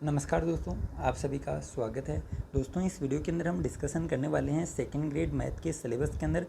नमस्कार दोस्तों, आप सभी का स्वागत है। दोस्तों, इस वीडियो के अंदर हम डिस्कशन करने वाले हैं सेकेंड ग्रेड मैथ के सिलेबस के अंदर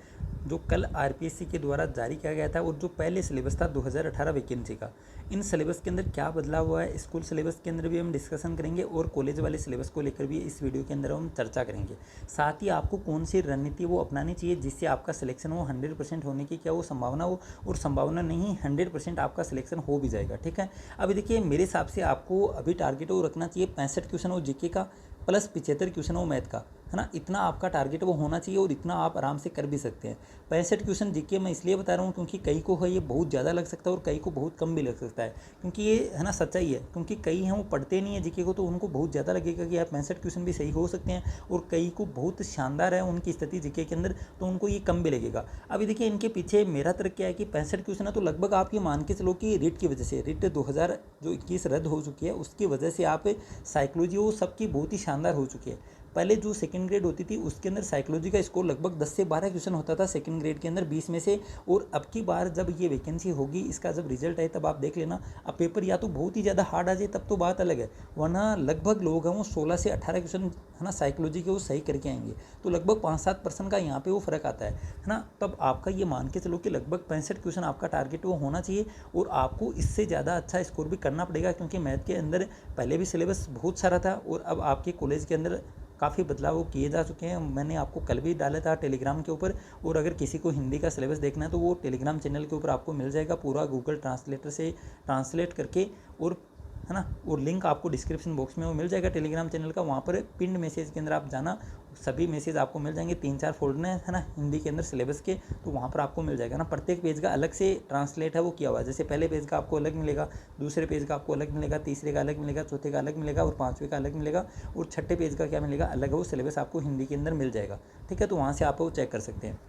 जो कल आरपीएससी के द्वारा जारी किया गया था और जो पहले सिलेबस था 2018 वैकेंसी का। इन सिलेबस के अंदर क्या बदलाव हुआ है, स्कूल सिलेबस के अंदर भी हम डिस्कशन करेंगे और कॉलेज वाले सिलेबस को लेकर भी इस वीडियो के अंदर हम चर्चा करेंगे। साथ ही आपको कौन सी रणनीति वो अपनानी चाहिए जिससे आपका सिलेक्शन हो 100% होने की क्या वो संभावना हो, और संभावना नहीं 100% आपका सिलेक्शन हो भी जाएगा। ठीक है, अभी देखिए मेरे हिसाब से आपको अभी टारगेट वो रखना चाहिए 65 क्वेश्चन हो जीके का प्लस 75 क्वेश्चन हो मैथ का, है ना। इतना आपका टारगेट वो होना चाहिए और इतना आप आराम से कर भी सकते हैं। 65 क्वेश्चन जीके मैं इसलिए बता रहा हूँ क्योंकि कई को है ये बहुत ज़्यादा लग सकता है और कई को बहुत कम भी लग सकता है, क्योंकि ये है ना सच्चाई है। क्योंकि कई हैं वो पढ़ते नहीं है जीके को, तो उनको बहुत ज़्यादा लगेगा कि यार 65 क्वेश्चन भी सही हो सकते हैं, और कई को बहुत शानदार है उनकी स्थिति जीके के अंदर, तो उनको ये कम भी लगेगा। अभी देखिए इनके पीछे मेरा तर्क क्या है कि 65 क्वेश्चन है तो लगभग आप ये मान के चलो कि रिट की वजह से, रिट 2021 रद्द हो चुकी है, उसकी वजह से आप साइकोलॉजी वो सबकी बहुत ही शानदार हो चुकी है। पहले जो सेकंड ग्रेड होती थी उसके अंदर साइकोलॉजी का स्कोर लगभग 10 से 12 क्वेश्चन होता था सेकंड ग्रेड के अंदर 20 में से, और अब की बार जब ये वैकेंसी होगी, इसका जब रिजल्ट है तब आप देख लेना, अब पेपर या तो बहुत ही ज़्यादा हार्ड आ जाए तब तो बात अलग है, वरना लगभग लोग हैं वो 16 से 18 क्वेश्चन है ना साइकोलॉजी के वो सही करके आएंगे, तो लगभग 5-7% का यहाँ पे वो फर्क आता है ना। तब आपका ये मान के चलो कि लगभग 65 क्वेश्चन आपका टारगेट वो होना चाहिए, और आपको इससे ज़्यादा अच्छा स्कोर भी करना पड़ेगा, क्योंकि मैथ के अंदर पहले भी सिलेबस बहुत सारा था और अब आपके कॉलेज के अंदर काफ़ी बदलाव किए जा चुके हैं। मैंने आपको कल भी डाला था टेलीग्राम के ऊपर, और अगर किसी को हिंदी का सिलेबस देखना है तो वो टेलीग्राम चैनल के ऊपर आपको मिल जाएगा, पूरा गूगल ट्रांसलेटर से ट्रांसलेट करके, और है ना, और लिंक आपको डिस्क्रिप्शन बॉक्स में वो मिल जाएगा टेलीग्राम चैनल का। वहाँ पर पिंड मैसेज के अंदर आप जाना, सभी मैसेज आपको मिल जाएंगे, 3-4 फोल्डर है ना हिंदी के अंदर सिलेबस के, तो वहाँ पर आपको मिल जाएगा ना। प्रत्येक पेज का अलग से ट्रांसलेट है वो किया हुआ है, जैसे पहले पेज का आपको अलग मिलेगा, दूसरे पेज का आपको अलग मिलेगा, तीसरे का अलग मिलेगा, चौथे का अलग मिलेगा, और पाँचवें का अलग मिलेगा, और छठे पेज का क्या मिलेगा अलग है, वो सिलेबस आपको हिंदी के अंदर मिल जाएगा। ठीक है, तो वहाँ से आप वो चेक कर सकते हैं।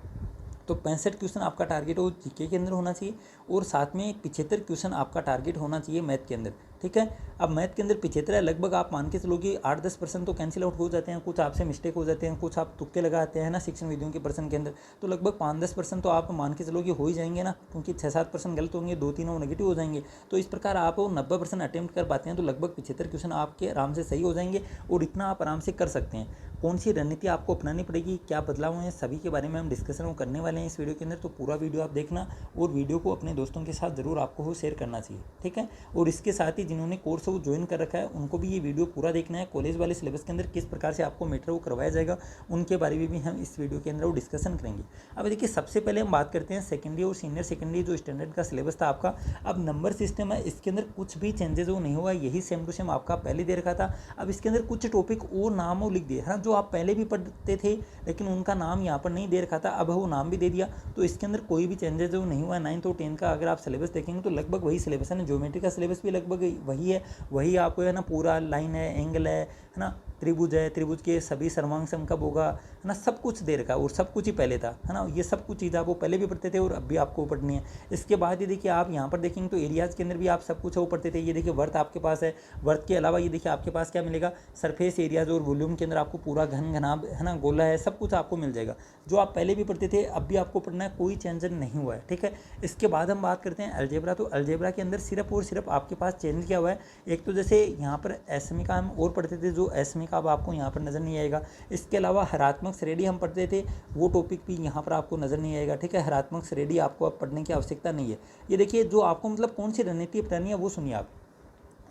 तो 65 क्वेश्चन आपका टारगेट वो जीके के अंदर होना चाहिए, और साथ में 75 क्वेश्चन आपका टारगेट होना चाहिए मैथ के अंदर। ठीक है, अब मैथ के अंदर 75 है, लगभग आप मान के चलो कि 8-10% तो कैंसिल आउट हो जाते हैं, कुछ आपसे मिस्टेक हो जाते हैं, कुछ आप तुक्के लगाते हैं ना शिक्षण विधियों के पर्सन के अंदर, तो लगभग 5-10% तो आप मान के चलो कि हो ही जाएंगे ना, क्योंकि 6-7% गलत होंगे, 2-3 वो नेगेटिव हो जाएंगे। तो इस प्रकार आप 90% अटेम्प्ट कर पाते हैं, तो लगभग 75 क्वेश्चन आपके आराम से सही हो जाएंगे, और इतना आप आराम से कर सकते हैं। कौन सी रणनीति आपको अपनानी पड़ेगी, क्या बदलाव हैं, सभी के बारे में हम डिस्कशन करने वाले हैं इस वीडियो के अंदर, तो पूरा वीडियो आप देखना, और वीडियो को अपने दोस्तों के साथ ज़रूर आपको वो शेयर करना चाहिए। ठीक है, और इसके साथ ही जिन्होंने कोर्स वो ज्वाइन कर रखा है उनको भी ये वीडियो पूरा देखना है। कॉलेज वाले सिलेबस के अंदर किस प्रकार से आपको मैटर वो करवाया जाएगा, उनके बारे में भी हम इस वीडियो के अंदर वो डिस्कशन करेंगे। अब देखिए सबसे पहले हम बात करते हैं सेकेंडरी और सीनियर सेकेंडरी जो स्टैंडर्ड का सिलेबस था आपका। अब नंबर सिस्टम है, इसके अंदर कुछ भी चेंजेस वो नहीं हुआ, यही सेम टू सेम आपका पहले दे रखा था। अब इसके अंदर कुछ टॉपिक और नाम वो लिख दिए है ना, जो आप पहले भी पढ़ते थे लेकिन उनका नाम यहाँ पर नहीं दे रखा था, अब वो नाम भी दे दिया। तो इसके अंदर कोई भी चेंजेस जो नहीं हुआ है। 9th और 10th का अगर आप सिलेबस देखेंगे तो लगभग वही सिलेबस है ना, ज्योमेट्री का सिलेबस भी लगभग वही है, वही आपको है ना, पूरा लाइन है, एंगल है ना, त्रिभुज है, त्रिभुज के सभी सर्वांग सम कब होगा, है ना, सब कुछ दे रखा है, और सब कुछ ही पहले था, है ना। ये सब कुछ चीज़ आपको पहले भी पढ़ते थे और अब भी आपको पढ़नी है। इसके बाद ये देखिए आप यहाँ पर देखेंगे तो एरियाज़ के अंदर भी आप सब कुछ वो पढ़ते थे। ये देखिए वर्थ आपके पास है, वर्थ के अलावा ये देखिए आपके पास क्या मिलेगा, सरफेस एरियाज और वॉल्यूम के अंदर आपको पूरा घन घनाभ है ना, गोला है, सब कुछ आपको मिल जाएगा, जो आप पहले भी पढ़ते थे अब भी आपको पढ़ना है, कोई चेंज नहीं हुआ है। ठीक है, इसके बाद हम बात करते हैं अलजेब्रा। तो अलजेब्रा के अंदर सिर्फ और सिर्फ आपके पास चेंज किया हुआ है। एक तो जैसे यहाँ पर एसमी का हम और पढ़ते थे, जो एसमी का अब आपको यहाँ पर नज़र नहीं आएगा। इसके अलावा हरात्मक श्रेणी हम पढ़ते थे, वो टॉपिक भी यहाँ पर आपको नज़र नहीं आएगा। ठीक है, हरात्मक श्रेणी आपको अब पढ़ने की आवश्यकता नहीं है। ये देखिए जो आपको मतलब कौन सी रणनीति अपनानी है वो सुनिए आप।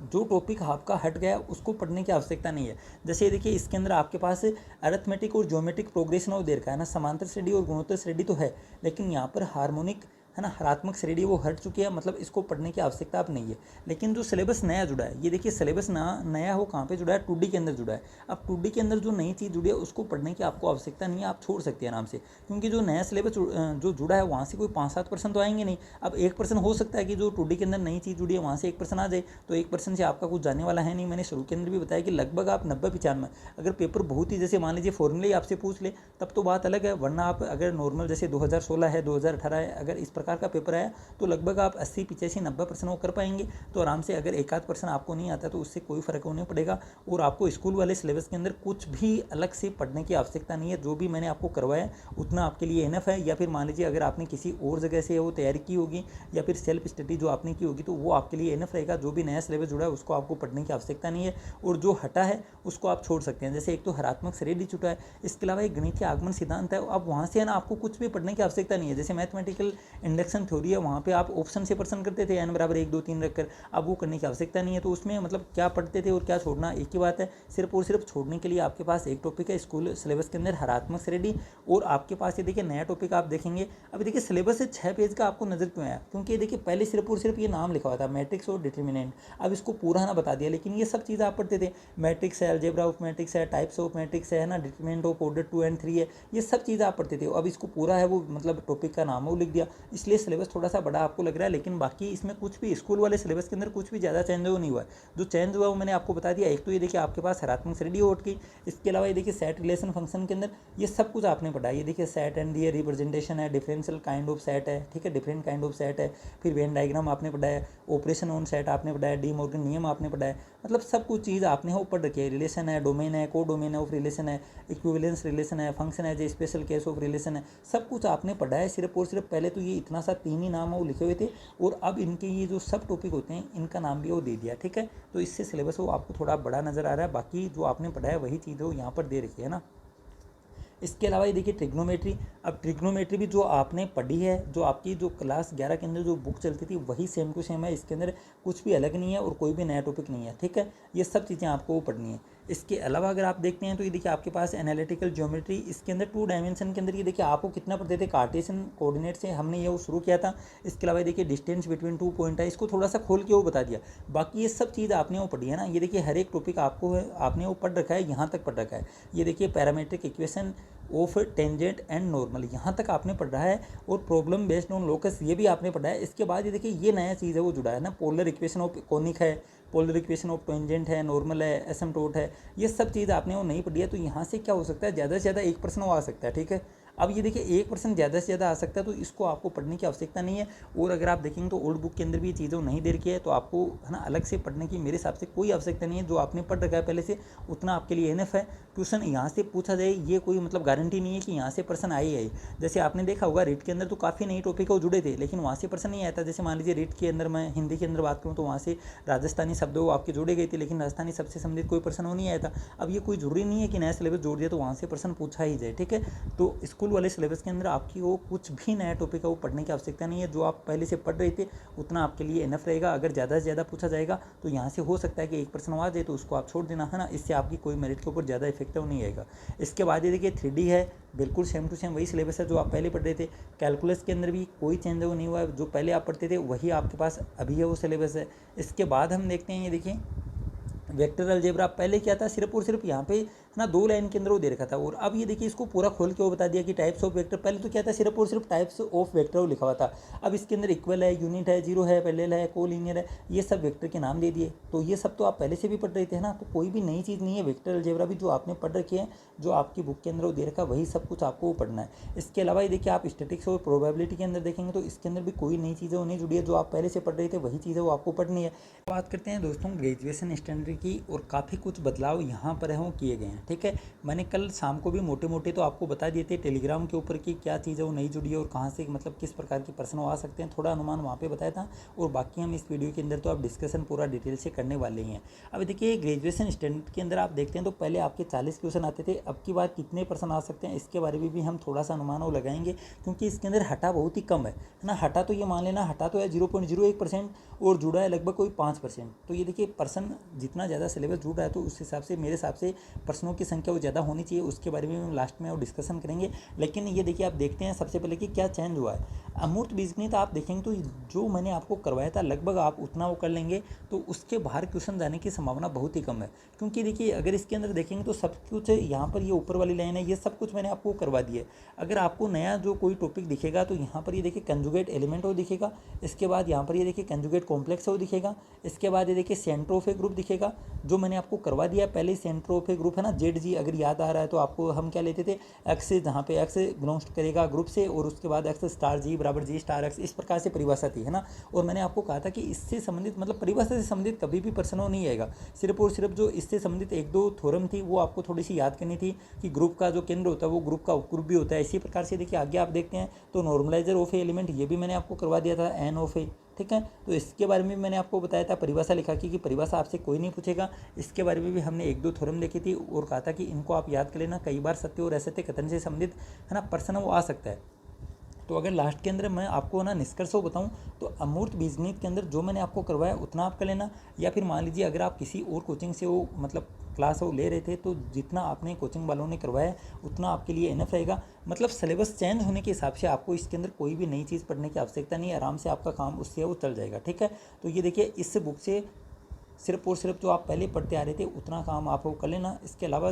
जो टॉपिक आपका हट गया उसको पढ़ने की आवश्यकता नहीं है। जैसे ये देखिए इसके अंदर आपके पास अरिथमेटिक और ज्योमेट्रिक प्रोग्रेशन और दे रखा है ना, समांतर श्रेणी और गुणोत्तर श्रेणी तो है, लेकिन यहाँ पर हार्मोनिक है ना, हरात्मक श्रेणी वो हट चुकी है, मतलब इसको पढ़ने की आवश्यकता अब नहीं है। लेकिन जो सिलेबस नया जुड़ा है, ये देखिए सिलेबस नया हो कहाँ पे जुड़ा है, 2D के अंदर जुड़ा है। अब 2D के अंदर जो नई चीज़ जुड़ी है उसको पढ़ने की आपको आवश्यकता नहीं है, आप छोड़ सकते हैं आराम से, क्योंकि जो नया सिलेबस जो जुड़ा है वहाँ से कोई 5-7% तो आएंगे नहीं। अब 1% हो सकता है कि जो 2D के अंदर नई चीज़ जुड़ी है वहाँ से 1% आ जाए, तो 1% से आपका कुछ जाने वाला है नहीं। मैंने शुरू के अंदर भी बताया कि लगभग आप 90-95, अगर पेपर बहुत ही जैसे मान लीजिए फॉर्मूले आपसे पूछ ले तब तो बात अलग है, वरना आप अगर नॉर्मल जैसे 2016 है, 2018 है, अगर इस प्रकार का पेपर आया तो लगभग आप 80, 85, 90% वो कर पाएंगे। तो आराम से अगर एक आध % आपको नहीं आता तो उससे कोई फ़र्क नहीं पड़ेगा। और आपको स्कूल वाले सिलेबस के अंदर कुछ भी अलग से पढ़ने की आवश्यकता नहीं है। जो भी मैंने आपको करवाया उतना आपके लिए इनफ है। या फिर मान लीजिए अगर आपने किसी और जगह से वो तैयारी की होगी या फिर सेल्फ स्टडी जो आपने की होगी तो वो आपके लिए इनफ रहेगा। जो भी नया सिलेबस जुड़ा है उसको आपको पढ़ने की आवश्यकता नहीं है, और जो हटा है उसको आप छोड़ सकते हैं। जैसे एक तो हरात्मक श्रेणी छुटा है, इसके अलावा एक गणित के आगमन सिद्धांत है। अब वहाँ से है ना आपको कुछ भी पढ़ने की आवश्यकता नहीं है। जैसे मैथमेटिकल इंडक्शन थ्योरी है, वहाँ पे आप ऑप्शन से प्रश्न करते थे n बराबर 1 2 3 रखकर, अब वो करने की आवश्यकता नहीं है। तो उसमें मतलब क्या पढ़ते थे और क्या छोड़ना एक ही बात है। सिर्फ और सिर्फ छोड़ने के लिए आपके पास एक टॉपिक है स्कूल सिलेबस के अंदर हरात्मक श्रेणी, और आपके पास ये देखिए नया टॉपिक आप देखेंगे। अभी देखिए सिलेबस से 6 पेज का आपको नजर क्यों आया, क्योंकि देखिए पहले सिर्फ और सिर्फ ये नाम लिखा हुआ था मैट्रिक्स और डिटर्मिनेंट, अब इसको पूरा ना बता दिया। लेकिन ये सब चीज़ आप पढ़ते थे, मैट्रिक्स है, अलजेब्रा ऑफ मैट्रिक्स है, टाइप्स ऑफ मैट्रिक्स है ना, डिटर्मिनेंट ऑफ ऑर्डर 2 और 3 है, ये सब चीज़ आप पढ़ते थे। अब इसको पूरा है वो मतलब टॉपिक का नाम है वो लिख दिया, इसलिए सिलेबस थोड़ा सा बड़ा आपको लग रहा है। लेकिन बाकी इसमें कुछ भी स्कूल वाले सिलेबस के अंदर कुछ भी ज़्यादा चेंज नहीं हुआ है। जो चेंज हुआ वो मैंने आपको बता दिया। एक तो ये देखिए आपके पास हरात्मक श्रेणी उठ गई, इसके अलावा ये देखिए सेट रिलेशन फंक्शन के अंदर ये सब कुछ आपने पढ़ा। ये देखिए सेट एंड दिए रिप्रेजेंटेशन है, डिफरेंशियल काइंड ऑफ सेट है, ठीक है, डिफरेंट काइंड ऑफ सेट है, फिर वेन डायग्राम आपने पढ़ा है, ऑपरेशन ऑन सेट आपने पढ़ा है, डी मॉर्गन नियम आपने पढ़ा है। मतलब सब कुछ चीज़ आपने वो पढ़ रखी है। रिलेशन है, डोमेन है, को डोमेन ऑफ रिलेशन है, इक्विवेलेंस रिलेशन है, फंक्शन है, जो स्पेशल केस ऑफ रिलेशन है, सब कुछ आपने पढ़ा है। सिर्फ और सिर्फ पहले तो ये इतना सा 3 ही नाम है वो लिखे हुए थे, और अब इनके ये जो सब टॉपिक होते हैं इनका नाम भी वो दे दिया, ठीक है। तो इससे सिलेबस वो आपको थोड़ा बड़ा नज़र आ रहा है। बाकी जो आपने पढ़ा है वही चीज़ वो यहाँ पर दे रखी है ना। इसके अलावा ये देखिए ट्रिग्नोमेट्री। अब ट्रिग्नोमेट्री भी जो आपने पढ़ी है, जो आपकी जो क्लास 11 के अंदर जो बुक चलती थी वही सेम टू सेम है। इसके अंदर कुछ भी अलग नहीं है और कोई भी नया टॉपिक नहीं है, ठीक है। ये सब चीज़ें आपको पढ़नी है। इसके अलावा अगर आप देखते हैं तो ये देखिए आपके पास एनालिटिकल ज्योमेट्री, इसके अंदर 2 डायमेंशन के अंदर ये देखिए आपको कितना पढ़ते थे, कार्टेशियन कोऑर्डिनेट से हमने ये वो शुरू किया था। इसके अलावा देखिए डिस्टेंस बिटवीन 2 पॉइंट है, इसको थोड़ा सा खोल के वो बता दिया। बाकी ये सब चीज़ आपने वो पढ़ी है ना। ये देखिए हर एक टॉपिक आपको आपने वो पढ़ रखा है, यहाँ तक पढ़ रखा है। ये देखिए parametric equation of tangent and normal यहाँ तक आपने पढ़ा है, और प्रॉब्लम बेस्ड ऑन लोकस ये भी आपने पढ़ा है। इसके बाद ये देखिए ये नया चीज़ है वो जुड़ा है ना, पोलर इक्वेशन ऑफ कॉनिक है, पोलर इक्वेशन ऑफ टेंजेंट है, नॉर्मल है, एसिम्प्टोट है, ये सब चीज़ आपने वो नहीं पढ़ी है। तो यहाँ से क्या हो सकता है, ज़्यादा से ज़्यादा 1% वो आ सकता है, ठीक है। अब ये देखिए 1% ज़्यादा से ज़्यादा आ सकता है, तो इसको आपको पढ़ने की आवश्यकता नहीं है। और अगर आप देखेंगे तो ओल्ड बुक के अंदर भी ये चीज़ें नहीं दे रखी है, तो आपको है ना अलग से पढ़ने की मेरे हिसाब से कोई आवश्यकता नहीं है। जो आपने पढ़ रखा है पहले से उतना आपके लिए इनफ है। क्वेश्चन यहाँ से पूछा जाए ये कोई मतलब गारंटी नहीं है कि यहाँ से प्रश्न आए ही। जैसे आपने देखा होगा रीट के अंदर तो काफ़ी नई टॉपिक वो जुड़े थे, लेकिन वहाँ से प्रश्न नहीं आया था। जैसे मान लीजिए रीट के अंदर मैं हिंदी के अंदर बात करूँ तो वहाँ से राजस्थानी शब्द वो आपके जोड़े गए थे, लेकिन राजस्थानी शब्द से संबंधित कोई प्रश्न वो नहीं आया था। अब ये कोई जरूरी नहीं है कि नया सिलेबस जोड़ दिया तो वहाँ से प्रश्न पूछा ही जाए, ठीक है। तो स्कूल वाले सिलेबस के अंदर आपकी वो कुछ भी नया टॉपिक है वो पढ़ने की आवश्यकता नहीं है। जो आप पहले से पढ़ रहे थे उतना आपके लिए इनफ रहेगा। अगर ज़्यादा से ज़्यादा पूछा जाएगा तो यहाँ से हो सकता है कि 1% आ जाए, तो उसको आप छोड़ देना है ना। इससे आपकी कोई मेरिट के ऊपर ज़्यादा इफेक्टिव नहीं आएगा। इसके बाद ये देखिए 3D है, बिल्कुल सेम टू सेम वही सिलेबस है जो आप पहले पढ़ रहे थे। कैलकुलस के अंदर भी कोई चेंज वो नहीं हुआ है, जो पहले आप पढ़ते थे वही आपके पास अभी है वो सिलेबस है। इसके बाद हम देखते हैं ये देखिए वेक्टर अलजेब्रा। पहले क्या था, सिर्फ और सिर्फ यहाँ पे ना 2 लाइन के अंदर वो दे रखा था, और अब ये देखिए इसको पूरा खोल के वो बता दिया कि टाइप्स ऑफ वेक्टर। पहले तो क्या था, सिर्फ और सिर्फ टाइप्स ऑफ वेक्टर वो लिखा हुआ था। अब इसके अंदर इक्वल है, यूनिट है, जीरो है, पैरेलल है, कोलिनियर है, ये सब वेक्टर के नाम दे दिए। तो ये सब तो आप पहले से भी पढ़ रहे थे ना, तो कोई भी नई चीज़ नहीं है। वेक्टर अलजेब्रा भी जो आपने पढ़ रखी है, जो आपकी बुक के अंदर वो दे रखा है वही सब कुछ आपको पढ़ना है। इसके अलावा ये देखिए आप स्टैटिक्स और प्रोबेबिलिटी के अंदर देखेंगे तो इसके अंदर भी कोई नई चीज़ें वो नहीं जुड़ी है। जो आप पहले से पढ़ रहे थे वही चीज़ें वो आपको पढ़नी है। बात करते हैं दोस्तों ग्रेजुएशन स्टैंडर्ड की, और काफ़ी कुछ बदलाव यहाँ पर है वो किए गए हैं, ठीक है। मैंने कल शाम को भी मोटे मोटे तो आपको बता दिए थे टेलीग्राम के ऊपर की क्या चीज़ है वो नई जुड़ी है और कहाँ से मतलब किस प्रकार के प्रश्न आ सकते हैं, थोड़ा अनुमान वहाँ पे बताया था। और बाकी हम इस वीडियो के अंदर तो आप डिस्कशन पूरा डिटेल से करने वाले ही हैं। अब देखिए ग्रेजुएशन स्टैंडर्ड के अंदर आप देखते हैं तो पहले आपके 40 क्वेश्चन आते थे, अब की बार कितने प्रश्न आ सकते हैं इसके बारे में भी हम थोड़ा सा अनुमान वो लगाएंगे, क्योंकि इसके अंदर हटा बहुत ही कम है ना। हटा तो ये मान लेना, हटा तो है 0.01% और जुड़ा है लगभग कोई 5%। तो ये देखिए प्रश्न जितना ज़्यादा सिलेबस जुड़ रहा है तो उस हिसाब से मेरे हिसाब से प्रश्नों की संख्या वो ज़्यादा होनी चाहिए। उसके बारे में हम लास्ट में वो डिस्कशन करेंगे। लेकिन ये देखिए आप देखते हैं सबसे पहले कि क्या चेंज हुआ है। अमूर्त बीजगणित आप देखेंगे तो जो मैंने आपको करवाया था लगभग आप उतना वो कर लेंगे, तो उसके बाहर क्वेश्चन जाने की संभावना बहुत ही कम है। क्योंकि देखिए अगर इसके अंदर देखेंगे तो सब कुछ यहाँ पर ये ऊपर वाली लाइन है, ये सब कुछ मैंने आपको करवा दिया है। अगर आपको नया जो कोई टॉपिक दिखेगा तो यहाँ पर ये देखिए कंजुगेट एलिमेंट वो दिखेगा, इसके बाद यहाँ पर ये देखिए कंजुगेट कॉम्प्लेक्स वो दिखेगा, इसके बाद ये देखिए सेंटर ऑफ ए ग्रुप दिखेगा जो मैंने आपको करवा दिया है पहले। सेंटर ऑफ ए ग्रुप है ना ZG, अगर याद आ रहा है तो आपको हम क्या लेते थे, एक्स से, जहाँ पे एक्स बिलोंग्स करेगा ग्रुप से और उसके बाद एक्स स्टार जी बराबर बराबर जी स्टार एक्स, इस प्रकार से परिभाषा थी, है ना। और मैंने आपको कहा था कि इससे संबंधित मतलब परिभाषा से संबंधित कभी भी प्रश्न नहीं आएगा, सिर्फ और सिर्फ जो इससे संबंधित एक दो थ्योरम थी वो आपको थोड़ी सी याद करनी थी कि ग्रुप का जो केंद्र होता है वो ग्रुप का उपग्रुप भी होता है। इसी प्रकार से देखिए आगे आप देखते हैं तो नॉर्मलाइजर ऑफ ए एलिमेंट ये भी मैंने आपको करवा दिया था, एन ऑफ ए, ठीक है। तो इसके बारे में मैंने आपको बताया था, परिभाषा लिखा कि परिभाषा आपसे कोई नहीं पूछेगा। इसके बारे में भी हमने एक दो थ्योरम देखी थी और कहा था कि इनको आप याद कर लेना, कई बार सत्य और असत्य कथन से संबंधित, है ना, प्रश्न वो आ सकता है। तो अगर लास्ट के अंदर मैं आपको ना निष्कर्ष बताऊं तो अमूर्त बीजगणित के अंदर जो मैंने आपको करवाया उतना आप कर लेना, या फिर मान लीजिए अगर आप किसी और कोचिंग से वो मतलब क्लास वो ले रहे थे तो जितना आपने कोचिंग वालों ने करवाया उतना आपके लिए इनफ रहेगा। मतलब सिलेबस चेंज होने के हिसाब से आपको इसके अंदर कोई भी नई चीज़ पढ़ने की आवश्यकता नहीं है, आराम से आपका काम उससे वो चल जाएगा, ठीक है। तो ये देखिए इस बुक से सिर्फ और सिर्फ जो आप पहले पढ़ते आ रहे थे उतना काम आप कर लेना। इसके अलावा,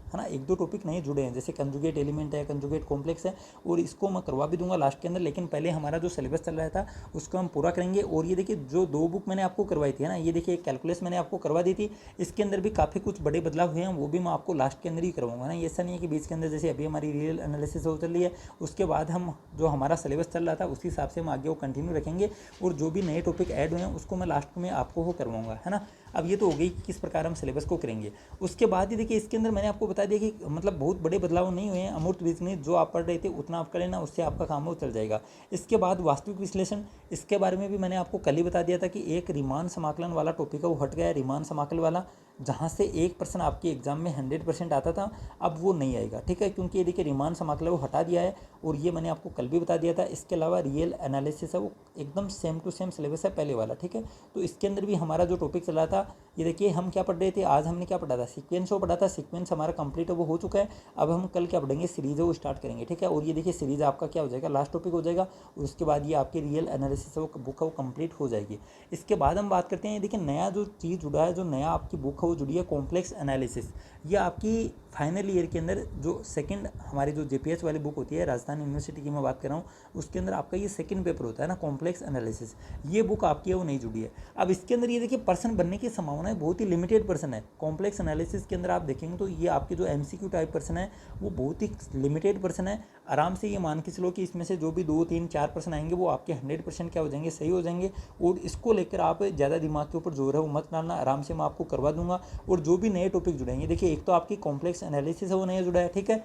है ना, एक दो टॉपिक नए जुड़े हैं, जैसे कंजुगेट एलिमेंट है, कंजुगेट कॉम्प्लेक्स है, और इसको मैं करवा भी दूंगा लास्ट के अंदर, लेकिन पहले हमारा जो सिलेबस चल रहा था उसको हम पूरा करेंगे। और ये देखिए जो दो बुक मैंने आपको करवाई थी, है ना, ये देखिए कैलकुलस मैंने आपको करवा दी थी, इसके अंदर भी काफ़ी कुछ बड़े बदलाव हुए हैं, वो भी मैं आपको लास्ट के अंदर ही करवाऊंगा ना। ऐसा नहीं है कि बीच के अंदर, जैसे अभी हमारी रियल एनालिसिस हो चल रही है उसके बाद हम जो हमारा सिलेबस चल रहा था उसी हिसाब से हम आगे वो कंटिन्यू रखेंगे, और जो भी नए टॉपिक ऐड हुए हैं उसको मैं लास्ट में आपको वो करवाऊंगा, है ना। अब ये तो हो गई कि किस प्रकार हम सिलेबस को करेंगे। उसके बाद ही देखिए इसके अंदर मैंने आपको बता दिया कि मतलब बहुत बड़े बदलाव नहीं हुए हैं, अमूर्त बीजगणित जो आप पढ़ रहे थे उतना आप कर लेना, उससे आपका काम वो चल जाएगा। इसके बाद वास्तविक विश्लेषण, इसके बारे में भी मैंने आपको कल ही बता दिया था कि एक रीमान समाकलन वाला टॉपिक है वो हट गया है, रीमान समाकल वाला, जहाँ से 1% आपके एग्जाम में 100% आता था, अब वो नहीं आएगा, ठीक है, क्योंकि ये देखिए रीमान समाकलन वो हटा दिया है, और ये मैंने आपको कल भी बता दिया था। इसके अलावा रियल एनालिसिस है वो एकदम सेम टू सेम सिलेबस है पहले वाला, ठीक है। तो इसके अंदर भी हमारा जो टॉपिक चल रहा था, ये देखिए हम क्या पढ़ रहे थे, आज हमने क्या पढ़ा था, सीक्वेंस वो पढ़ा था, सीक्वेंस हमारा कंप्लीट है वो हो चुका है। अब हम कल क्या पढ़ेंगे, सीरीज है वो स्टार्ट करेंगे, ठीक है। और ये देखिए सीरीज आपका क्या हो जाएगा, लास्ट टॉपिक हो जाएगा, और उसके बाद ये आपकी रियल एनालिसिस है वो बुक है वो कंप्लीट हो जाएगी। इसके बाद हम बात करते हैं, देखिए नया जो चीज़ जुड़ा है, जो नया आपकी बुक है वो जुड़ी है कॉम्प्लेक्स एनालिसिस। ये आपकी फाइनल ईयर के अंदर जो सेकंड हमारी जो जेपीएच वाली बुक होती है, राजस्थान यूनिवर्सिटी की मैं बात कर रहा हूँ, उसके अंदर आपका ये सेकंड पेपर होता है ना, कॉम्प्लेक्स एनालिसिस, ये बुक आपकी है वो नहीं जुड़ी है। अब इसके अंदर ये देखिए पर्सन बनने की संभावना है बहुत ही लिमिटेड पर्सन है। कॉम्प्लेक्स एनालिसिस के अंदर आप देखेंगे तो ये आपके जो एमसीक्यू टाइप पर्सन है वो बहुत ही लिमिटेड पर्सन है। आराम से ये मान के चलो कि इसमें से जो भी 2 3 4 पर्सन आएंगे वो आपके 100% क्या हो जाएंगे, सही हो जाएंगे। और इसको लेकर आप ज़्यादा दिमाग के ऊपर जोर है वो मत डालना, आराम से मैं आपको करवा दूंगा। और जो भी नए टॉपिक जुड़ेंगे, देखिए एक तो आपकी कॉम्प्लेक्स एनालिसिस है वो नया जुड़ा है, ठीक है।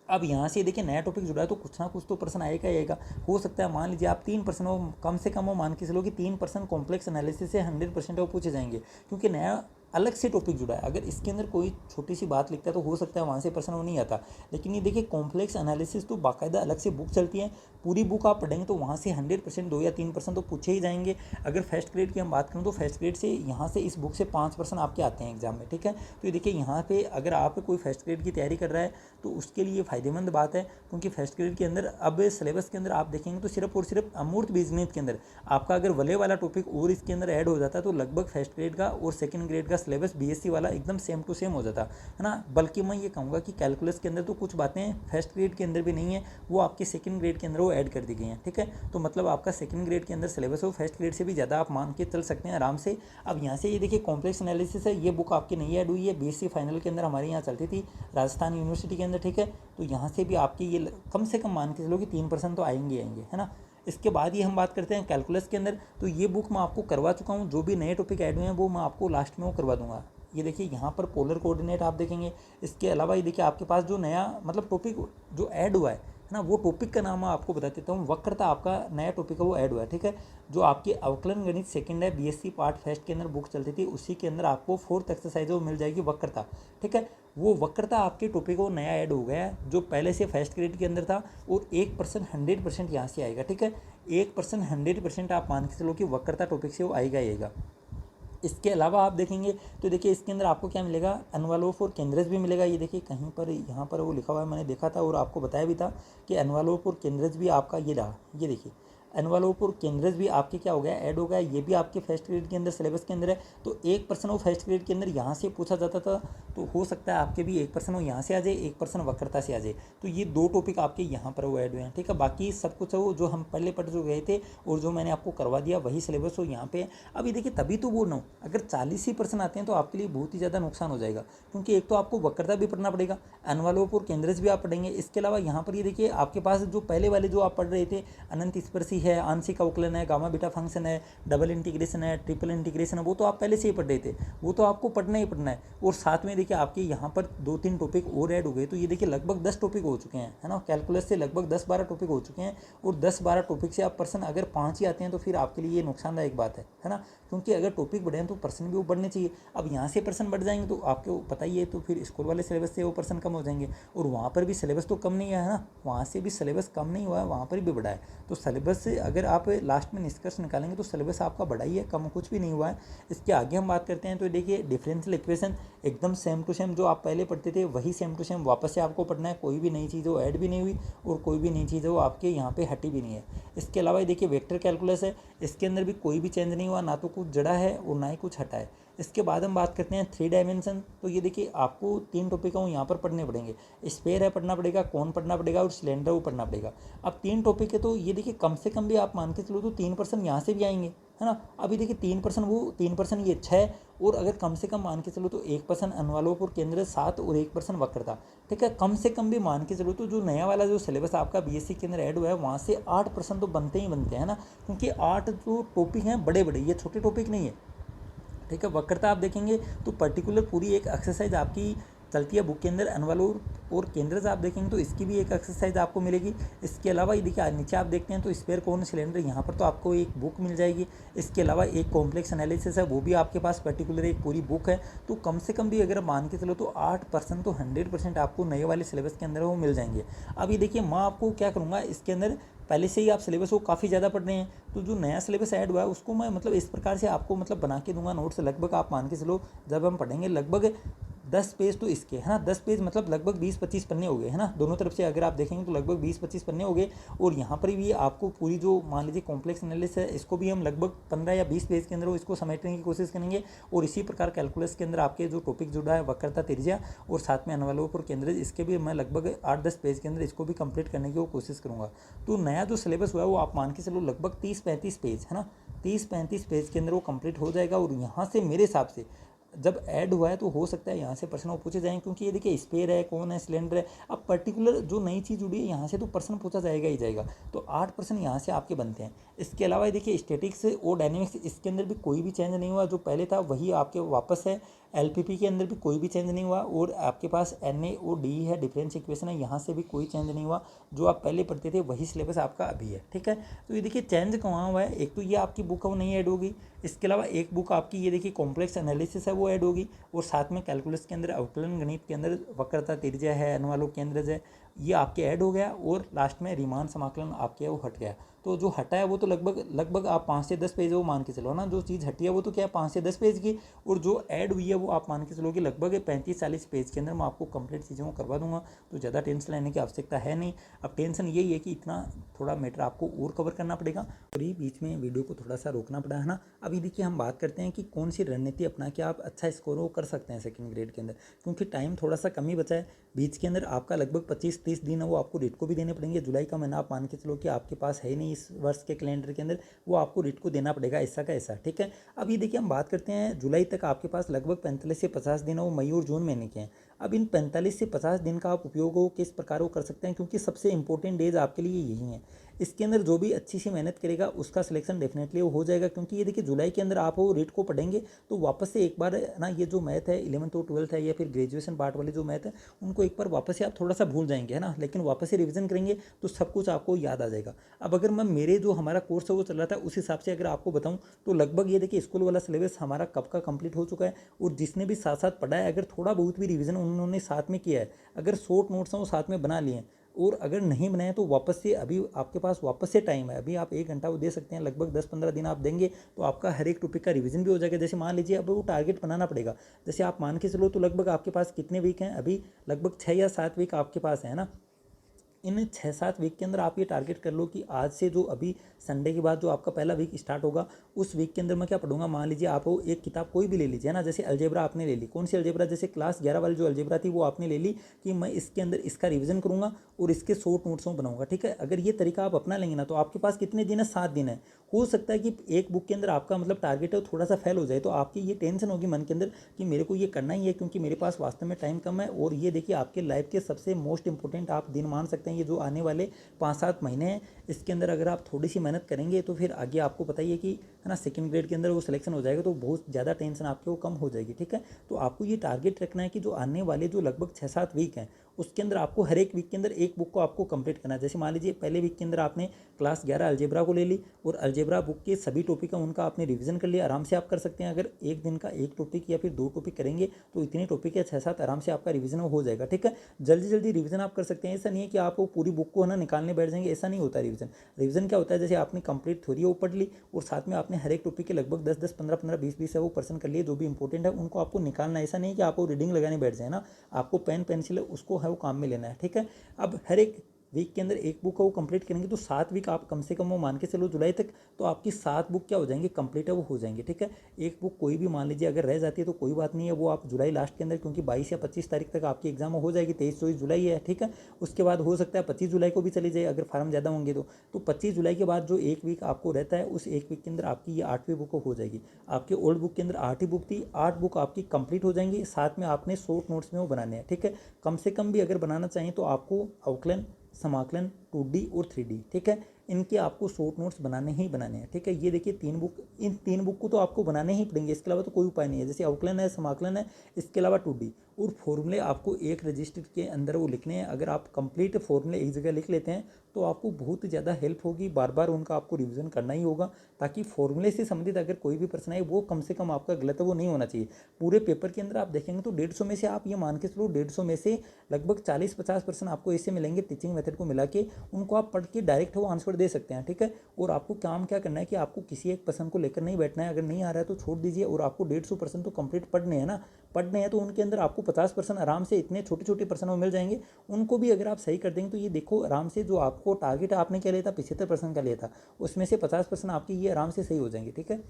अब यहाँ से देखिए नया टॉपिक जुड़ा है तो कुछ ना कुछ तो पर्सन आएगा ही आएगा। हो सकता है मान लीजिए आप 3% हो, कम से कम वो मान के चलो कि 3% कॉम्प्लेक्स एनालिसिस से 100% वो पूछे जाएंगे, क्योंकि नया अलग से टॉपिक जुड़ा है। अगर इसके अंदर कोई छोटी सी बात लिखता है तो हो सकता है वहाँ से पर्सन वो नहीं आता, लेकिन ये देखिए कॉम्प्लेक्स एनालिसिस तो बाकायदा अलग से बुक चलती है, पूरी बुक आप पढ़ेंगे तो वहाँ से 100% 2 या 3% तो पूछे ही जाएंगे। अगर फर्स्ट ग्रेड की हम बात करें तो फर्स्ट ग्रेड से यहाँ से इस बुक से 5% आपके आते हैं एग्जाम में, ठीक है। तो ये देखिए यहाँ पे अगर आप कोई फर्स्ट ग्रेड की तैयारी कर रहा है तो उसके लिए फ़ायदेमंद बात है, क्योंकि फर्स्ट ग्रेड के अंदर अब सिलेबस के अंदर आप देखेंगे तो सिर्फ और सिर्फ अमूर्त बीजगणित के अंदर आपका अगर वलय वाला टॉपिक और इसके अंदर ऐड हो जाता तो लगभग फर्स्ट ग्रेड का और सेकंड ग्रेड का सिलेबस बीएससी वाला एकदम सेम टू सेम हो जाता, है ना। बल्कि मैं ये कहूँगा कि कैलकुलस के अंदर तो कुछ बातें फर्स्ट ग्रेड के अंदर भी नहीं है, वो आपके सेकंड ग्रेड के अंदर वो ऐड कर दी गई हैं, ठीक है। तो मतलब आपका सेकंड ग्रेड के अंदर सिलेबस हो फर्स्ट ग्रेड से भी ज़्यादा आप मान के चल सकते हैं आराम से। अब यहाँ से ये देखिए कॉम्प्लेक्स एनालिसिस है, ये बुक आपकी नहीं ऐड हुई है, बीएससी फाइनल के अंदर हमारे यहाँ चलती थी राजस्थान यूनिवर्सिटी के अंदर, ठीक है। तो यहाँ से भी आपकी ये कम से कम मान के चलो कि 3% तो आएंगे, है ना। इसके बाद ही हम बात करते हैं कैलकुलस के अंदर, तो ये बुक मैं आपको करवा चुका हूँ, जो भी नए टॉपिक ऐड हुए हैं वो मैं आपको लास्ट में वो करवा दूंगा। ये देखिए यहाँ पर पोलर कोऑर्डिनेट आप देखेंगे। इसके अलावा ये देखिए आपके पास जो नया मतलब टॉपिक जो ऐड हुआ है ना, वो टॉपिक का नाम मैं आपको बता देता हूँ, वक्रता आपका नया टॉपिक है वो ऐड हुआ है, ठीक है। जो आपकी अवकलन गणित सेकंड है बीएससी पार्ट फर्स्ट के अंदर बुक चलती थी, उसी के अंदर आपको 4th एक्सरसाइज वो मिल जाएगी वक्रता, ठीक है। वो वक्रता आपके टॉपिक वो नया ऐड हो गया है, जो पहले से फर्स्ट ग्रेड के अंदर था, और 1% 100% यहाँ से आएगा, ठीक है। 1% 100% आप मान के चलो कि वक्रता टॉपिक से वो आएगा ही आएगा। इसके अलावा आप देखेंगे तो देखिए इसके अंदर आपको क्या मिलेगा, एनवलप और केंद्रज भी मिलेगा। ये देखिए कहीं पर यहाँ पर वो लिखा हुआ है, मैंने देखा था और आपको बताया भी था कि एनवलप और केंद्रज भी आपका ये रहा। ये देखिए एनवलप और केंद्रज भी आपके क्या हो गया, ऐड हो गया। ये भी आपके फर्स्ट ग्रेड के अंदर सिलेबस के अंदर है। तो 1% वो फर्स्ट ग्रेड के अंदर यहाँ से पूछा जाता था, तो हो सकता है आपके भी 1% वो यहाँ से आ जाए, 1% वक्रता से आ जाए। तो ये 2 टॉपिक आपके यहाँ पर वो ऐड हुए हैं, ठीक है। बाकी सब कुछ वो जो हम पहले पढ़ जो गए थे और जो मैंने आपको करवा दिया वही सिलेबस हो यहाँ पे। अभी देखिए तभी तो बोल रहा हूँ, अगर 40% आते हैं तो आपके लिए बहुत ही ज़्यादा नुकसान हो जाएगा, क्योंकि एक तो आपको वक्रता भी पढ़ना पड़ेगा, एनवलप और केंद्रज भी आप पढ़ेंगे। इसके अलावा यहाँ पर ये देखिए आपके पास जो पहले वाले जो आप पढ़ रहे थे, अनंत स्पर्शी है, आंशिक अवकलन है, गामा बीटा फंक्शन है, डबल इंटीग्रेशन है, ट्रिपल इंटीग्रेशन है, वो तो आप पहले से ही पढ़ रहे थे, वो तो आपको पढ़ना ही पढ़ना है। और साथ में देखिए आपके यहाँ पर 2-3 टॉपिक और ऐड हो गए, तो ये देखिए लगभग 10 टॉपिक हो चुके हैं, है ना। कैलकुलस से लगभग 10-12 टॉपिक हो चुके हैं, और 10-12 टॉपिक से आप पर्सन अगर 5 ही आते हैं तो फिर आपके लिए ये नुकसानदायक बात है ना। क्योंकि अगर टॉपिक बढ़े हैं तो पर्सन भी वो बढ़ने चाहिए। अब यहाँ से पर्सन बढ़ जाएंगे तो आपको पता ही है, तो फिर स्कूल वाले सिलेबस से वो पर्सन कम हो जाएंगे, और वहाँ पर भी सिलेबस तो कम नहीं है ना, वहाँ से भी सिलेबस कम नहीं हुआ है, वहाँ पर भी बढ़ा है। तो सिलेबस से अगर आप लास्ट में निष्कर्ष निकालेंगे तो सिलेबस आपका बढ़ा ही है, कम कुछ भी नहीं हुआ है। इसके आगे हम बात करते हैं, तो देखिए डिफरेंशियल इक्वेशन एकदम सेम टू सेम जो आप पहले पढ़ते थे वही सेम टू सेम वापस से आपको पढ़ना है, कोई भी नई चीज़ वो ऐड भी नहीं हुई और कोई भी नई चीज़ वो आपके यहाँ पे हटी भी नहीं है। इसके अलावा ये देखिए वेक्टर कैलकुलस है, इसके अंदर भी कोई भी चेंज नहीं हुआ, ना तो कुछ जड़ा है और ना ही कुछ हटा है। इसके बाद हम बात करते हैं 3 डायमेंशन। तो ये देखिए आपको 3 टॉपिक हैं यहाँ पर पढ़ने पड़ेंगे, स्फीयर है पढ़ना पड़ेगा, कोन पढ़ना पड़ेगा और सिलेंडर वो पढ़ना पड़ेगा। अब 3 टॉपिक है तो ये देखिए कम से कम भी आप मान के चलो तो 3% यहाँ से भी आएंगे, है ना। अभी देखिए 3% वो 3% ये 6, और अगर कम से कम मान के चलो तो 1% एनवलप और केंद्र 7 और 1% वक्रता, ठीक है। कम से कम भी मान के चलो तो जो नया वाला जो सिलेबस आपका बीएससी के अंदर ऐड हुआ है वहाँ से 8% तो बनते ही बनते हैं ना, क्योंकि 8 जो टॉपिक हैं बड़े बड़े, ये छोटे टॉपिक नहीं है, ठीक है। वक्रता आप देखेंगे तो पर्टिकुलर पूरी एक एक्सरसाइज आपकी चलती है बुक के अंदर, एनवलप और केंद्र आप देखेंगे तो इसकी भी एक एक्सरसाइज आपको मिलेगी। इसके अलावा ये देखिए नीचे आप देखते हैं तो स्फीयर कोन सिलेंडर, यहाँ पर तो आपको एक बुक मिल जाएगी। इसके अलावा एक कॉम्प्लेक्स एनालिसिस है, वो भी आपके पास पर्टिकुलर एक पूरी बुक है। तो कम से कम भी अगर मान के चलो तो 8% तो 100% आपको नए वाले सिलेबस के अंदर वो मिल जाएंगे। अब ये देखिए मैं आपको क्या करूँगा, इसके अंदर पहले से ही आप सिलेबस को काफ़ी ज़्यादा पढ़ रहे हैं, तो जो नया सिलेबस ऐड हुआ है उसको मैं मतलब इस प्रकार से आपको मतलब बना के दूंगा नोट्स। लगभग आप मान के चलो जब हम पढ़ेंगे लगभग 10 पेज तो इसके, है ना, 10 पेज मतलब लगभग 20-25 पन्ने हो गए, है ना। दोनों तरफ से अगर आप देखेंगे तो लगभग 20-25 पन्ने हो गए। और यहाँ पर भी आपको पूरी जो मान लीजिए कॉम्प्लेक्स एनालिसिस है इसको भी हम लगभग 15 या 20 पेज के अंदर वो इसको समेटने की कोशिश करेंगे। और इसी प्रकार कैलकुलस के अंदर आपके जो टॉपिक जुड़ा है वक्रता, त्रिज्या और साथ में एनवलप और केंद्र, इसके भी मैं लगभग 8-10 पेज के अंदर इसको भी कंप्लीट करने की वो कोशिश करूँगा। तो नया जो सिलेबस हुआ है वो आप मान के चलो लगभग 30-35 पेज, है ना, 30-35 पेज के अंदर वो कंप्लीट हो जाएगा। और यहाँ से मेरे हिसाब से जब ऐड हुआ है तो हो सकता है यहाँ से प्रश्न वो पूछे जाएंगे, क्योंकि ये देखिए स्फीयर है, कौन है, सिलेंडर है। अब पर्टिकुलर जो नई चीज़ जुड़ी है यहाँ से तो प्रश्न पूछा जाएगा ही जाएगा। तो 8% यहाँ से आपके बनते हैं। इसके अलावा ये देखिए स्टैटिक्स और डायनेमिक्स, इसके अंदर भी कोई भी चेंज नहीं हुआ, जो पहले था वही आपके वापस है। एलपीपी के अंदर भी कोई भी चेंज नहीं हुआ। और आपके पास एन ए ओ डी है, डिफरेंस इक्वेशन है, यहाँ से भी कोई चेंज नहीं हुआ। जो आप पहले पढ़ते थे वही सिलेबस आपका अभी है, ठीक है। तो ये देखिए चेंज कहाँ हुआ है, एक तो ये आपकी बुक है वो नहीं ऐड होगी। इसके अलावा एक बुक आपकी ये देखिए कॉम्प्लेक्स एनालिसिस है वो ऐड होगी। और साथ में कैलकुलस के अंदर अवकलन गणित के अंदर वक्रता, त्रिज्या है, एनवलप, केंद्र है, ये आपके ऐड हो गया। और लास्ट में रीमान समाकलन आपके वो हट गया। तो जो हटा है वो तो लगभग आप 5 से 10 पेज वो मान के चलो ना। जो चीज़ हटी है वो तो क्या है 5 से 10 पेज की, और जो ऐड हुई है वो आप मान के चलो कि लगभग 35-40 पेज के अंदर मैं आपको कंप्लीट चीज़ों को करवा दूंगा। तो ज़्यादा टेंशन लेने की आवश्यकता है नहीं। अब टेंशन यही है कि इतना थोड़ा मैटर आपको और कवर करना पड़ेगा, और ये बीच में वीडियो को थोड़ा सा रोकना पड़ा, है ना। अभी देखिए हम बात करते हैं कि कौन सी रणनीति अपना के आप अच्छा स्कोर वो कर सकते हैं सेकंड ग्रेड के अंदर, क्योंकि टाइम थोड़ा सा कम ही बचा है। बीच के अंदर आपका लगभग 25-30 दिन है वो आपको रिट को भी देने पड़ेंगे। जुलाई का महीना आप मान के चलो कि आपके पास है ही नहीं इस वर्ष के कैलेंडर के अंदर, वो आपको रिट को देना पड़ेगा ऐसा का ऐसा, ठीक है। अब ये देखिए हम बात करते हैं जुलाई तक आपके पास लगभग 45 से 50 दिन है वो मई और जून महीने के हैं। अब इन 45 से 50 दिन का आप उपयोग हो किस प्रकार वो कर सकते हैं, क्योंकि सबसे इंपॉर्टेंट डेज आपके लिए यही हैं। इसके अंदर जो भी अच्छी सी मेहनत करेगा उसका सिलेक्शन डेफिनेटली वो हो जाएगा। क्योंकि ये देखिए जुलाई के अंदर आप वो रेट को पढ़ेंगे तो वापस से एक बार ना ये जो मैथ है 11th और 12th है या फिर ग्रेजुएशन पार्ट वाले जो मैथ है उनको एक बार वापस से आप थोड़ा सा भूल जाएंगे, है ना। लेकिन वापस से रिवीजन करेंगे तो सब कुछ आपको याद आ जाएगा। अब अगर मैं मेरे जो हमारा कोर्स है वो चल रहा था उस हिसाब से अगर आपको बताऊँ तो लगभग ये देखिए स्कूल वाला सिलेबस हमारा कब का कंप्लीट हो चुका है। और जिसने भी साथ साथ पढ़ा है अगर थोड़ा बहुत भी रिवीजन उन्होंने साथ में किया है, अगर शॉर्ट नोट्स हैं वो साथ में बना लिए हैं, और अगर नहीं बनाए तो वापस से अभी आपके पास वापस से टाइम है, अभी आप 1 घंटा वो दे सकते हैं। लगभग 10-15 दिन आप देंगे तो आपका हर एक टॉपिक का रिवीजन भी हो जाएगा। जैसे मान लीजिए अब वो टारगेट बनाना पड़ेगा, जैसे आप मान के चलो तो लगभग आपके पास कितने वीक हैं, अभी लगभग 6 या 7 वीक आपके पास है ना। इन 6-7 वीक के अंदर आप ये टारगेट कर लो कि आज से जो अभी संडे के बाद जो आपका पहला वीक स्टार्ट होगा उस वीक के अंदर मैं क्या पढ़ूंगा। मान लीजिए आप वो एक किताब कोई भी ले लीजिए ना, जैसे अलजेब्रा आपने ले ली, कौन सी अलजेब्रा, जैसे क्लास 11 वाली जो अलजेब्रा थी वो आपने ले ली कि मैं इसके अंदर इसका रिवीजन करूंगा और इसके शॉर्ट नोट्सों बनाऊंगा। ठीक है, अगर ये तरीका आप अपना लेंगे ना तो आपके पास कितने दिन है, 7 दिन है। हो सकता है कि एक बुक के अंदर आपका मतलब टारगेट है थोड़ा सा फेल हो जाए, तो आपकी ये टेंशन होगी मन के अंदर कि मेरे को ये करना ही है क्योंकि मेरे पास वास्तव में टाइम कम है। और ये देखिए आपके लाइफ के सबसे मोस्ट इंपॉर्टेंट आप दिन मान सकते हैं, ये जो आने वाले 5-7 महीने हैं इसके अंदर अगर आप थोड़ी सी मेहनत करेंगे तो फिर आगे आपको पता ही है कि है ना सेकंड ग्रेड के अंदर वो सिलेक्शन हो जाएगा, तो बहुत ज़्यादा टेंशन आपके वो कम हो जाएगी। ठीक है, तो आपको ये टारगेट रखना है कि जो आने वाले जो लगभग 6-7 वीक हैं उसके अंदर आपको हर एक वीक के अंदर एक बुक को आपको कंप्लीट करना है। जैसे मान लीजिए पहले वीक के अंदर आपने क्लास 11 अलजेब्रा को ले ली और अलजेब्रा बुक के सभी टॉपिक का उनका आपने रिवीजन कर लिया। आराम से आप कर सकते हैं, अगर एक दिन का एक टॉपिक या फिर 2 टॉपिक करेंगे तो इतने टॉपिक है 6-7 आराम से आपका रिवीजन हो जाएगा। ठीक है, जल्दी जल्दी रिवीजन आप कर सकते हैं, ऐसा नहीं है कि आप वो पूरी बुक को है ना निकालने बैठ जाएंगे, ऐसा नहीं होता रिवीजन। रिवीजन क्या होता है, जैसे आपने कंप्लीट थ्योरी वो पढ़ ली और साथ में आपने हर एक टॉपिक के लगभग 10-10, 15-15, 20-20 है वो पर्सन कर लिए, जो भी इंपॉर्टेंट है उनको आपको निकालना है। ऐसा नहीं है कि आपको रीडिंग लगाने बैठ जाए ना, आपको पेन पेंसिल उसको है वो काम में लेना है। ठीक है, अब हर एक वीक के अंदर एक बुक को वो कंप्लीट करेंगे तो 7 वीक आप कम से कम वो मान के चलो जुलाई तक, तो आपकी 7 बुक क्या हो जाएंगे, कंप्लीट है वो हो जाएंगे। ठीक है, एक बुक कोई भी मान लीजिए अगर रह जाती है तो कोई बात नहीं है, वो आप जुलाई लास्ट के अंदर, क्योंकि 22 या 25 तारीख तक आपकी एग्जाम हो जाएगी, 23-24 जुलाई है। ठीक है, उसके बाद हो सकता है 25 जुलाई को भी चली जाए अगर फार्म ज़्यादा होंगे तो 25 जुलाई के बाद जो एक वीक आपको रहता है उस एक वीक के अंदर आपकी ये 8वीं बुक हो जाएगी। आपके ओल्ड बुक के अंदर 8 ही बुक थी, 8 बुक आपकी कंप्लीट हो जाएंगी, साथ में आपने शॉर्ट नोट्स में वो बनाने हैं। ठीक है, कम से कम भी अगर बनाना चाहिए तो आपको आउटलाइन, समाकलन, 2D और 3D, ठीक है, इनके आपको शॉर्ट नोट्स बनाने ही बनाने हैं। ठीक है, ये देखिए 3 बुक, इन 3 बुक को तो आपको बनाने ही पड़ेंगे, इसके अलावा तो कोई उपाय नहीं है। जैसे आउटलाइन है, समाकलन है, इसके अलावा 2D और फॉर्मूले आपको एक रजिस्टर के अंदर वो लिखने हैं। अगर आप कंप्लीट फॉर्मूले एक जगह लिख लेते हैं तो आपको बहुत ज़्यादा हेल्प होगी, बार बार उनका आपको रिवीजन करना ही होगा ताकि फॉर्मूले से संबंधित अगर कोई भी प्रश्न आए वो कम से कम आपका गलत वो नहीं होना चाहिए। पूरे पेपर के अंदर आप देखेंगे तो 150 में से आप ये मान के चलो 150 में से लगभग 40-50% आपको ऐसे मिलेंगे टीचिंग मेथड को मिला के, उनको आप पढ़ के डायरेक्ट वो आंसर दे सकते हैं। ठीक है, और आपको काम क्या करना है कि आपको किसी एक पर्सन को लेकर नहीं बैठना है, अगर नहीं आ रहा है तो छोड़ दीजिए और आपको 150% तो कंप्लीट पढ़ने हैं ना, पढ़ने हैं तो उनके अंदर आपको 50% आराम से इतने छोटे छोटे पर्सन वो मिल जाएंगे, उनको भी अगर आप सही कर देंगे तो ये देखो आराम से जो आपको टारगेट आपने क्या लिया था 75% का लिया था, उसमें से 50% आपके ये आराम से सही हो जाएंगे। ठीक है,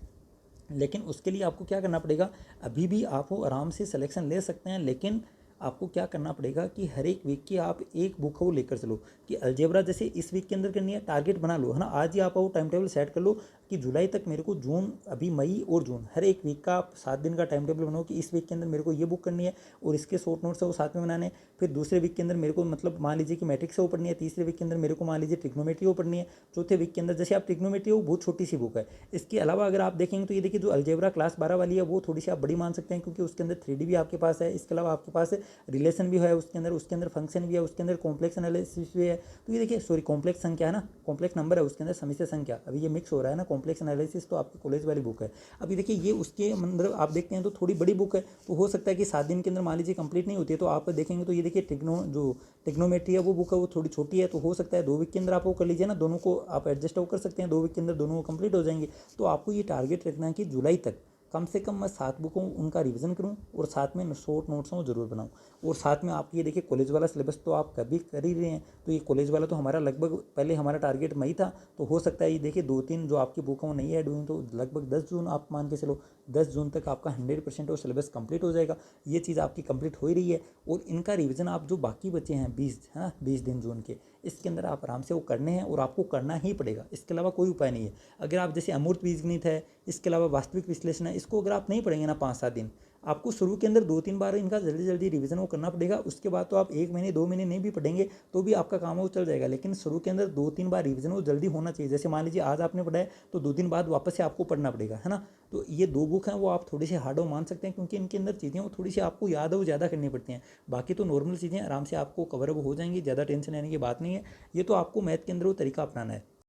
लेकिन उसके लिए आपको क्या करना पड़ेगा, अभी भी आप वो आराम से सिलेक्शन ले सकते हैं, लेकिन आपको क्या करना पड़ेगा कि हर एक वीक की आप एक बुक वो लेकर चलो कि अलजेब्रा जैसे इस वीक के अंदर करनी है, टारगेट बना लो है ना, आज ही आप वो टाइम टेबल सेट कर लो कि जुलाई तक मेरे को जून, अभी मई और जून, हर एक वीक का आप 7 दिन का टाइम टेबल बनाओ कि इस वीक के अंदर मेरे को ये बुक करनी है और इसके शॉर्ट नोट्स है वो साथ में बनाने हैं। फिर दूसरे वीक के अंदर मेरे को मतलब मान लीजिए कि मैट्रिक्स वो पढ़नी है, तीसरे वीक के अंदर मेरे को मान लीजिए ट्रिग्नोमेट्री वो पढ़नी है, चौथे वीक के अंदर जैसे आप ट्रिग्नोमेट्री वो बहुत छोटी सी बुक है। इसके अलावा अगर आप देखेंगे तो ये देखिए जो अलजेब्रा क्लास 12 वाली है वो थोड़ी सी आप बड़ी मान सकते हैं क्योंकि उसके अंदर 3D भी आपके पास है, इसके अलावा आपके पास रिलेशन भी है उसके अंदर फंक्शन भी है, उसके अंदर कॉम्प्लेक्स एनालिसिस भी है। तो ये देखिए सॉरी कॉम्प्लेक्स संख्या है ना, कॉम्प्लेक्स नंबर है उसके अंदर, समिश्र संख्या, अभी ये मिक्स हो रहा है ना, कॉम्प्लेक्स एनालिसिस तो आपकी कॉलेज वाली बुक है। अभी देखिए ये उसके मतलब आप देखते हैं तो थोड़ी बड़ी बुक है, तो हो सकता है कि 7 दिन के अंदर मान लीजिए कंप्लीट नहीं होती है, तो आप देखेंगे तो ये देखिए ट्रिग्नोमेट्री है वो बुक है वो थोड़ी छोटी है, तो हो सकता है 2 वीक के अंदर आप वो कर लीजिए ना, दोनों को आप एडजस्ट कर सकते हैं, 2 वीक के अंदर दोनों को कंप्लीट हो जाएंगे। तो आपको ये टारगेट रखना है कि जुलाई तक कम से कम मैं 7 बुकों उनका रिवीजन करूं और साथ में शॉर्ट नोट्स वो जरूर बनाऊं। और साथ में आप ये देखिए कॉलेज वाला सिलेबस तो आप कभी कर ही रहे हैं, तो ये कॉलेज वाला तो हमारा लगभग पहले हमारा टारगेट मई था, तो हो सकता है ये देखिए 2-3 जो आपकी बुक है वो नहीं ऐड हुई, तो लगभग 10 जून आप मान के चलो 10 जून तक आपका 100% वो सिलेबस कंप्लीट हो जाएगा। ये चीज़ आपकी कंप्लीट हो ही रही है और इनका रिवीजन आप जो बाकी बचे हैं 20 है ना 20 दिन जून के, इसके अंदर आप आराम से वो करने हैं और आपको करना ही पड़ेगा, इसके अलावा कोई उपाय नहीं है। अगर आप जैसे अमूर्त बीजगणित है, इसके अलावा वास्तविक विश्लेषण है, इसको अगर आप नहीं पढ़ेंगे ना 5-7 दिन, आपको शुरू के अंदर 2-3 बार इनका जल्दी जल्दी रिवीजन वो करना पड़ेगा। उसके बाद तो आप 1 महीने 2 महीने नहीं भी पढ़ेंगे तो भी आपका काम वो चल जाएगा, लेकिन शुरू के अंदर 2-3 बार रिवीजन वो जल्दी होना चाहिए। जैसे मान लीजिए आज आपने पढ़ा है तो 2 दिन बाद वापस से आपको पढ़ना पड़ेगा, है ना। तो ये 2 बुक हैं वो आप थोड़ी सी हार्ड मान सकते हैं क्योंकि इनके अंदर चीज़ें वो थोड़ी सी आपको याद है वो ज़्यादा करनी पड़ती हैं, बाकी तो नॉर्मल चीज़ें आराम से आपको कवर अप हो जाएंगी, ज़्यादा टेंशन लेने की बात नहीं है। ये तो आपको मैथ के अंदर वो तरीका अपनाना है।